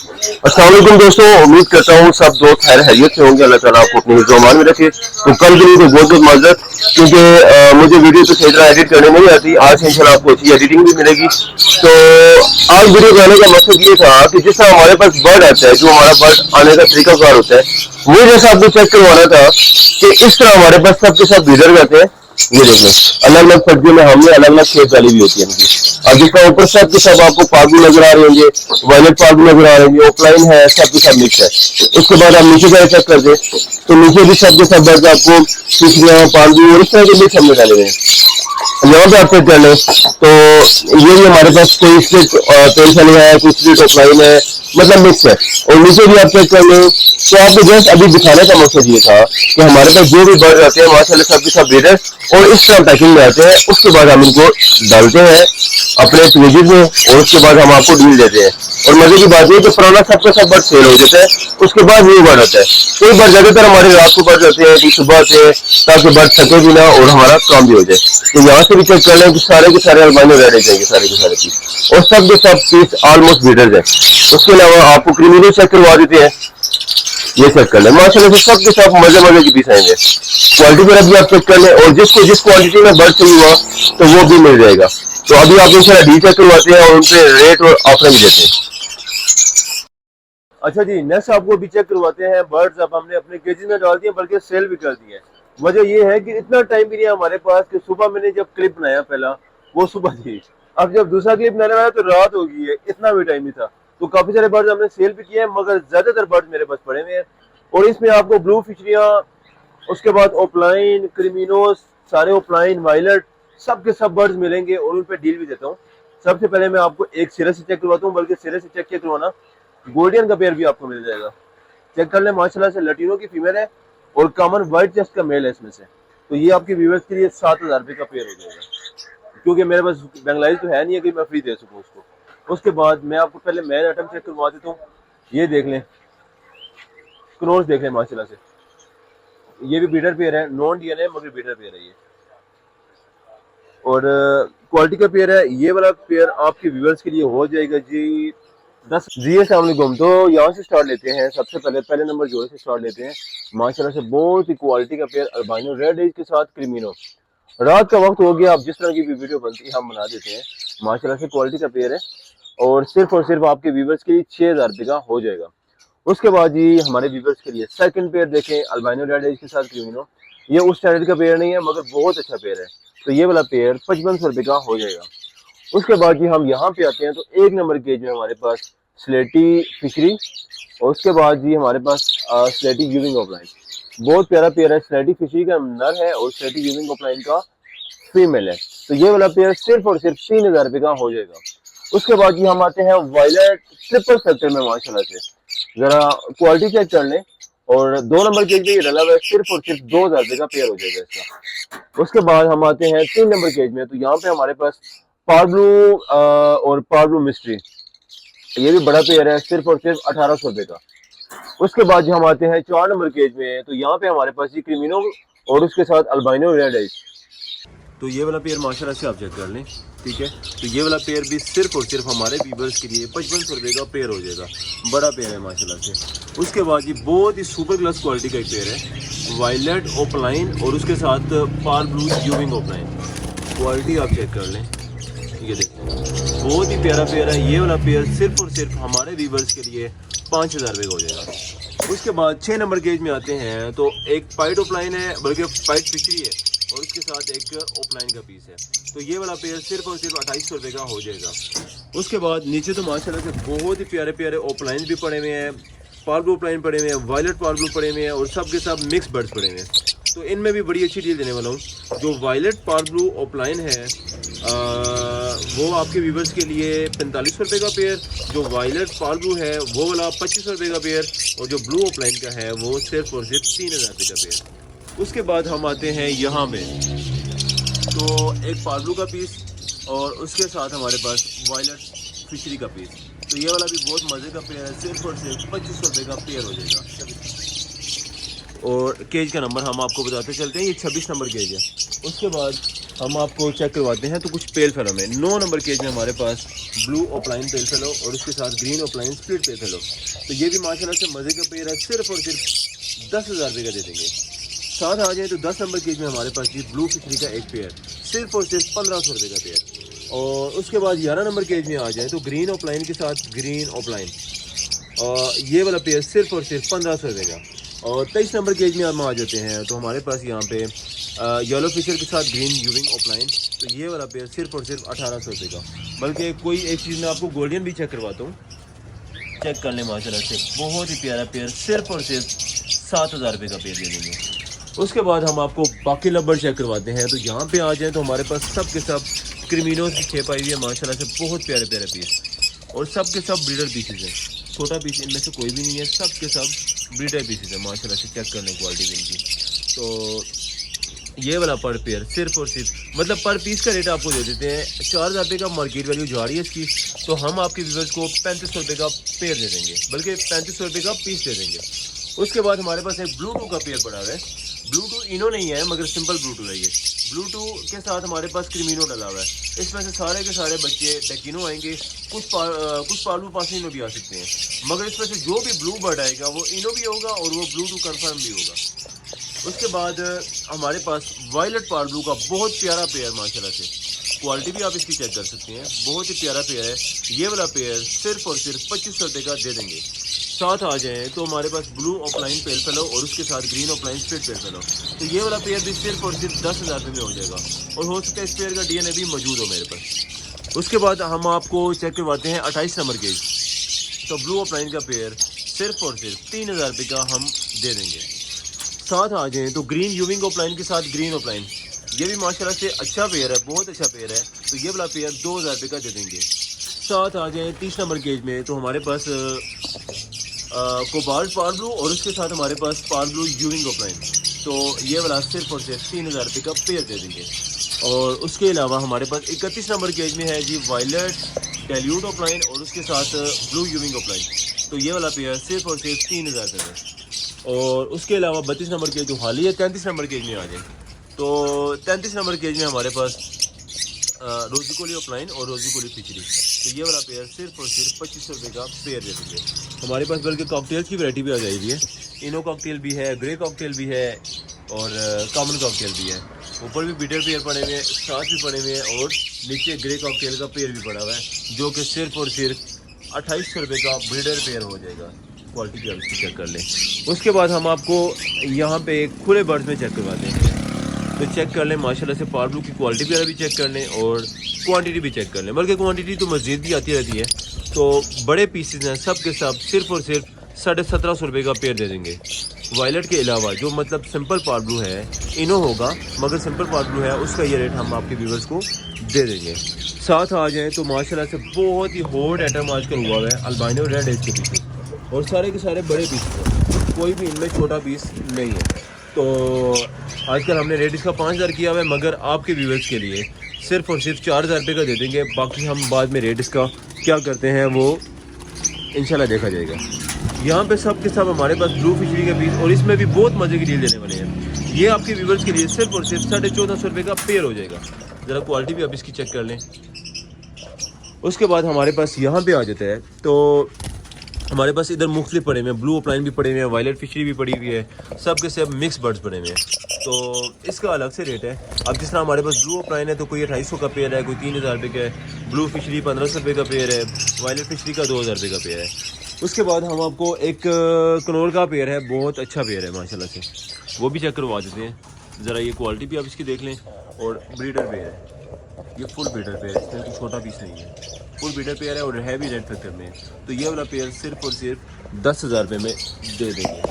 अस्सलाम वालेकुम दोस्तों, उम्मीद करता हूँ सब दोस्त खैर खैरियत से होंगे। अल्लाह ताला आपको अपनी हिफ्ज़-ओ-अमान में रखे। तो कल के लिए तो बहुत बहुत माजरत, क्योंकि मुझे वीडियो तो सही तरह एडिट करने नहीं आती। आज इंशाल्लाह आपको अच्छी एडिटिंग भी मिलेगी। तो आज वीडियो बनाने का मकसद ये था कि जिस तरह हमारे पास बर्ड आता है, जो हमारा बर्ड आने का तरीकाकार होता है, वो जैसा आपको चेक करवाना था कि इस तरह हमारे पास सबके सब लीडर रहते हैं। ये देख लें, अलग अलग सब्जियों में हमने अलग अलग शेप वाली भी होती है इनकी। अब जिसका ऊपर सब के सब आपको पागू नजर आ रहे होंगे, वायलेट पागू नजर आ रहे होंगे, ऑफलाइन है, सब के सब मिक्स है। उसके बाद आप नीचे का चेक कर दें तो नीचे भी सब के सब बर्ड आपको पिछड़ियाँ पागू और इस तरह के मिक्स हमने डाले हुए हैं। यहाँ पे आप चेक कर लें तो ये हमारे पास कोई स्ट्रिक्ट पेंशन है, कोई स्ट्रिक्ट ऑफलाइन है, मतलब मिक्स है। और नीचे भी आप चेक कर लें तो आपको जस्ट अभी दिखाने का मकसद ये था कि हमारे पास जो भी बर्ड रहते हैं माशाल्लाह सब के सब ब्रीडर और इस तरह पैकिंग में आते हैं। उसके बाद हम इनको डालते हैं अपने पेजेस में और उसके बाद हम आपको डील देते हैं। और मजे की बात यह कि पुराना सबका सब बर्ड सेल हो जाता है, उसके बाद न्यू बर्ड आता है। कई बार ज्यादातर हमारे रात को बर्ड रहते हैं कि सुबह से, ताकि बर्ड थके भी ना और हमारा काम भी हो जाए। तो यहाँ से भी चेक कर लें कि सारे के सारे अल्बानो रेड हो जाएंगे, सारे के सारे पीस और सब के सब पीस ऑलमोस्ट ब्रीडर्स है। उसके अलावा आपको क्रिमिनल चेक करवा देते हैं, ये चेक कर लें। माशाल्लाह से सब के सब मजे मजे की पीस आएंगे। क्वालिटी पर अभी आप चेक कर लें और जिसको जिस क्वालिटी में बर्ड चाहिए हुआ तो वो भी मिल जाएगा। तो अभी आप इंशाल्लाह डी चेक करवाते हैं और उनसे रेट और ऑफर भी देते हैं। अच्छा जी, नेक्स्ट आपको भी चेक करवाते हैं। बर्ड्स अब हमने अपने केजेस में डाल दिए, बल्कि सेल भी कर दिए। वजह यह है कि इतना टाइम भी नहीं है हमारे पास कि सुबह मैंने जब क्लिप बनाया पहला वो सुबह थी, अब जब दूसरा क्लिप बनाने वाला तो रात हो गई है, इतना भी टाइम नहीं था। तो काफी सारे बर्ड्स हमने सेल भी किए हैं, मगर ज्यादातर बर्ड्स मेरे पास पड़े हुए हैं। और इसमें आपको ब्लू फिशरियाँ, उसके बाद ओपलाइन, क्रिमिनोस, सारे ओपलाइन, वायलट, सब के सब बर्ड्स मिलेंगे और उन पर डील भी देता हूँ। सबसे पहले मैं आपको एक सिरे से चेक करवाता हूँ, बल्कि सिरे से चेक किया करवाना, गोल्डन का पेयर भी आपको मिल जाएगा। चेक कर ले, माशाल्लाह से लटीनो की फीमेल है और कॉमन व्हाइट चेस्ट का मेल है इसमें से। तो ये आपके व्यूअर्स के लिए 7,000 रुपये का पेयर हो जाएगा, क्योंकि मेरे पास बेंगलाइज तो है नहीं है कि मैं फ्री दे सकूँ उसको। उसके बाद मैं आपको पहले मेन आइटम चेक करवा देता हूँ। ये देख लें, क्रोस देख लें, माशाल्लाह से ये भी बीडर पेयर है, नॉन डीएनए मगर बीडर पेयर है ये। और क्वालिटी का पेयर है। ये वाला पेयर आपके व्यूअर्स के लिए हो जाएगा जी 10 जी। अस्सलाम वालेकुम। तो यहाँ से स्टार्ट लेते हैं। सबसे पहले नंबर जोड़े से स्टार्ट लेते हैं। माशाल्लाह से बहुत ही क्वालिटी का पेयर अल्बाइनो रेड एज के साथ क्रिमिनो। रात का वक्त हो गया, अब जिस तरह की भी वीडियो बनती है हम बना देते हैं। माशाल्लाह से क्वालिटी का पेयर है और सिर्फ आपके व्यूअर्स के लिए 6,000 रुपये का हो जाएगा। उसके बाद जी हमारे व्यूअर्स के लिए सेकंड पेयर देखें, अल्बाइनो रेड एज के साथ क्रिमिनो। ये उस स्टैंडर्ड का पेयर नहीं है मगर बहुत अच्छा पेयर है। तो ये वाला पेयर 5500 रुपये का हो जाएगा। उसके बाद जी हम यहाँ पे आते हैं तो एक नंबर केज में हमारे पास स्लेटी फिशरी और उसके बाद जी हमारे पास स्लेटी यूविंग ऑफलाइन। बहुत प्यारा पेयर है। स्लेटी फिशरी का नर है और स्लेटी यूविंग ऑफलाइन का फीमेल है। तो ये वाला पेयर सिर्फ और सिर्फ 3,000 रुपये का हो जाएगा। उसके बाद जी हम आते हैं वायलेट ट्रिपल सेक्टर में। माशाल्लाह से जरा क्वालिटी चेक कर लें और 2 नंबर केज में ये डला हुआ है, सिर्फ और सिर्फ 2,000 रुपये का पेयर हो जाएगा इसका। उसके बाद हम आते हैं 3 नंबर केज में। तो यहाँ पे हमारे पास पार्ब्लू और पार्ब्लू मिस्ट्री, ये भी बड़ा पेयर है, सिर्फ और सिर्फ 1,800 रुपये का। उसके बाद हम आते हैं 4 नंबर केज में। तो यहाँ पे हमारे पास ये क्रिमिनो और उसके साथ अल्बाइनो रेड आइज। तो ये वाला पेयर माशाल्लाह से आप चेक कर लें, ठीक है। तो ये वाला पेयर भी सिर्फ और सिर्फ हमारे व्यूअर्स के लिए 5500 रुपये का पेयर हो जाएगा। बड़ा पेयर है माशाल्लाह से। उसके बाद ये बहुत ही सुपर क्लास क्वालिटी का एक पेयर है, वायलेट ओपलाइन और उसके साथ पार ब्लू यूविंग ओपलाइन। क्वालिटी आप चेक कर लें, ये देखते हैं, बहुत ही प्यारा पेयर है। ये वाला पेयर सिर्फ और सिर्फ हमारे व्यूअर्स के लिए 5,000 रुपये का हो जाएगा। उसके बाद 6 नंबर केज में आते हैं। तो एक पाइट ओपलाइन है, बल्कि पाइट फिशरी है और उसके साथ एक ओपलाइन का पीस है। तो ये वाला पेयर सिर्फ और सिर्फ 2,800 रुपये का हो जाएगा। उसके बाद नीचे तो माशाल्लाह से बहुत ही प्यारे प्यारे ओपलाइन भी पड़े हुए हैं, पार्ब्लू ओपलाइन पड़े हुए हैं, वायलेट पार्ब्लू पड़े हुए हैं और सब के सब मिक्स बर्ड्स पड़े हुए हैं। तो इनमें भी बड़ी अच्छी डील देने वाला हूँ। जो वायलेट पार्ब्लू ओपलाइन है वो आपके व्यूवर्स के लिए 4500 रुपये का पेयर, जो वायलेट पार्ब्लू है वो वाला 2500 रुपये का पेयर और जो ब्लू ओपलाइन का है वो सिर्फ और सिर्फ 3,000 रुपये का पेयर। उसके बाद हम आते हैं यहाँ पे, तो एक पार्ब्लू का पीस और उसके साथ हमारे पास वायलेट फिशरी का पीस। तो ये वाला भी बहुत मज़े का पेयर है, सिर्फ और सिर्फ 2500 रुपये का पेयर हो जाएगा। और केज का नंबर हम आपको बताते चलते हैं, ये 26 नंबर केज है। उसके बाद हम आपको चेक करवाते हैं। तो कुछ पेल फेलो में 9 नंबर केज में हमारे पास ब्लू ओपलाइन पेल फेलो और उसके साथ ग्रीन ओपलाइन स्प्लिट पेल फेलो। तो ये भी माशाल्लाह से मज़े का पेयर है, सिर्फ और सिर्फ 10,000 रुपये का दे देंगे। साथ आ जाए तो 10 नंबर केज में हमारे पास जी ब्लू फिशरी का एक पेयर, सिर्फ और सिर्फ 1500 रुपये का पेयर। और उसके बाद 11 नंबर केज में आ जाए तो ग्रीन ओपलाइन के साथ ग्रीन ओपलाइन, और ये वाला पेयर सिर्फ और सिर्फ 1500 रुपये का। और 23 नंबर केज में हम आ जाते हैं तो हमारे पास यहाँ पे येलो फिशर के साथ ग्रीन यूविंग ऑफलाइन, तो ये वाला पेयर सिर्फ और सिर्फ 1800 रुपये का। बल्कि कोई एक चीज़ मैं आपको गोल्डन भी चेक करवाता हूँ, चेक कर लें माशाल्लाह से, बहुत ही प्यारा पेयर, सिर्फ और सिर्फ 7000 रुपये का पेयर दे देंगे। उसके बाद हम आपको बाकी लब्बर चेक करवाते हैं। तो यहाँ पे आ जाएँ तो हमारे पास सब के सब क्रिमिनोज की शेप आई हुई है माशाल्लाह से, बहुत प्यारे प्यारे पीस, और सब के सब ब्रीडर पीसेज हैं, छोटा पीस इनमें से कोई भी नहीं है, सब के सब ब्रीडर पीसेज है माशाल्लाह से। चेक कर लें क्वालिटी इनकी। तो ये वाला पर पेयर सिर्फ और सिर्फ मतलब पर पीस का रेट आपको दे देते हैं 4000 रुपये का मार्केट वैल्यू जा रही है इसकी, तो हम आपके व्यूवर्स को 3500 रुपये का पेयर दे देंगे, बल्कि 3500 रुपये का पीस दे देंगे। उसके बाद हमारे पास एक ब्लू टू का पेयर पड़ा हुआ है। ब्लू टू इनो नहीं है मगर सिंपल ब्लू टू है ये। ब्लू टू के साथ हमारे पास क्रीमिनो डला हुआ है। इसमें से सारे के सारे बच्चे डेकिनो आएंगे, कुछ पालू पासी में भी आ सकते हैं, मगर इसमें से जो भी ब्लू बर्ड आएगा वो इनो भी होगा और वो ब्लू टू कन्फर्म भी होगा। उसके बाद हमारे पास वायलेट पार ब्लू का बहुत प्यारा पेयर माशाल्लाह से, क्वालिटी भी आप इसकी चेक कर सकते हैं, बहुत ही प्यारा पेयर है। ये वाला पेयर सिर्फ और सिर्फ 2500 रुपये का दे देंगे। साथ आ जाएँ तो हमारे पास ब्लू ऑफलाइन पेल फेलो और उसके साथ ग्रीन ऑफलाइन स्प्लिट पेल फेलो, तो ये वाला पेयर भी सिर्फ और सिर्फ 10,000 रुपये में हो जाएगा, और हो सकता है इस पेयर का DNA भी मौजूद हो मेरे पास। उसके बाद हम आपको चेक करवाते हैं 28 नंबर केज। तो ब्लू ऑफलाइन का पेयर सिर्फ और सिर्फ 3000 रुपये का हम दे देंगे। साथ आ जाएँ तो ग्रीन यूविंग ऑफलाइन के साथ ग्रीन ऑफलाइन, ये भी माशाल्लाह से अच्छा पेयर है, बहुत अच्छा पेयर है, तो ये वाला पेयर 2000 रुपये का दे देंगे। साथ आ जाएँ 30 नंबर केज में तो हमारे पास कोबाल्ट पार ब्लू और उसके साथ हमारे पास पार ब्लू यूविंग ऑफलाइन, तो ये वाला सिर्फ और सिर्फ 3000 रुपये का पेयर दे देंगे। और उसके अलावा हमारे पास 31 नंबर केज में है जी वायलेट डेल्यूट ऑफलाइन और उसके साथ ब्लू यूविंग ऑफलाइन, तो ये वाला पेयर सिर्फ और सिर्फ 3000 रुपये में। और उसके अलावा 32 नंबर केज जो हाल ही है 33 नंबर केज में आ जाए, तो 33 नंबर केज में हमारे पास रोजी कोली ऑफलाइन और रोजी कोली फिचरी, तो ये वाला पेयर सिर्फ और सिर्फ 2500 रुपये का पेयर दे देंगे। हमारे पास बल्कि कॉकटेल्स की वैरायटी भी आ जाएगी है, इनो कॉकटेल भी है, ग्रे कॉकटेल भी है और कॉमन कॉकटेल भी है। ऊपर भी बीटर पेयर पड़े हुए हैं, साथ भी पड़े हुए हैं, और नीचे ग्रे कॉकटेल का पेयर भी पड़ा हुआ है, जो कि सिर्फ और सिर्फ 2800 रुपये का ब्रीडर पेयर हो जाएगा। क्वालिटी भी आप इसकी चेक कर लें। उसके बाद हम आपको यहाँ पे खुले बर्ड्स में चेक करवाते हैं, तो चेक कर लें माशाल्लाह से, पार ब्लू की क्वालिटी वगैरह भी चेक कर लें और क्वांटिटी भी चेक कर लें, बल्कि क्वांटिटी तो मज़ीद भी आती रहती है। तो बड़े पीसेज हैं सब के सब, सिर्फ और सिर्फ 1750 रुपये का पेयर दे देंगे। वायलेट के अलावा जो मतलब सिंपल पार ब्लू है, इनो होगा मगर सिंपल पार ब्लू है, उसका ये रेट हम आपके व्यूवर्स को दे देंगे। साथ आ जाएँ तो माशाल्लाह से बहुत ही हॉट आइटम आजकल हुआ है अल्बाइनो रेड एज के पीछे, और सारे के सारे बड़े पीस हैं, कोई भी इनमें छोटा पीस नहीं है। तो आजकल हमने रेट इसका 5000 किया हुआ है, मगर आपके व्यूवर्स के लिए सिर्फ और सिर्फ 4000 रुपये का दे देंगे। बाकी हम बाद में रेट इसका क्या करते हैं वो इंशाल्लाह देखा जाएगा। यहाँ पे सब के सब हमारे पास ब्लू फिशरी के पीस, और इसमें भी बहुत मज़े की डील देने वाले हैं। ये आपके व्यूवर्स के लिए सिर्फ और सिर्फ 1450 रुपये का पेयर हो जाएगा। ज़रा क्वालिटी भी आप इसकी चेक कर लें। उसके बाद हमारे पास यहाँ पे आ जाता है तो हमारे पास इधर मुख्तलिफ पड़े हुए हैं, ब्लू ऑफलाइन भी पड़े हुए हैं, वायलेट फिशरी भी पड़ी हुई है, सब के सब मिक्स बर्ड्स पड़े हुए हैं, तो इसका अलग से रेट है। अब जिस तरह हमारे पास ब्लू ऑफलाइन है तो कोई 2800 का पेयर है, कोई 3000 रुपये का है, ब्लू फिशरी 1500 रुपये का पेयर है, वायलेट फिशरी का 2000 रुपये का पेयर है। उसके बाद हम आपको एक कनोल का पेयर है, बहुत अच्छा पेयर है माशाल्लाह से, वो भी चेक करवा देते हैं। ज़रा ये क्वालिटी भी आप इसकी देख लें, और ब्रीडर पेयर है, ये फुल ब्रीडर पेयर है, इसमें कोई छोटा पीस नहीं है, फुल बीटर पेयर है और है भी रेड फैक्टर में। तो ये वाला पेयर सिर्फ और सिर्फ 10,000 रुपये में दे देंगे।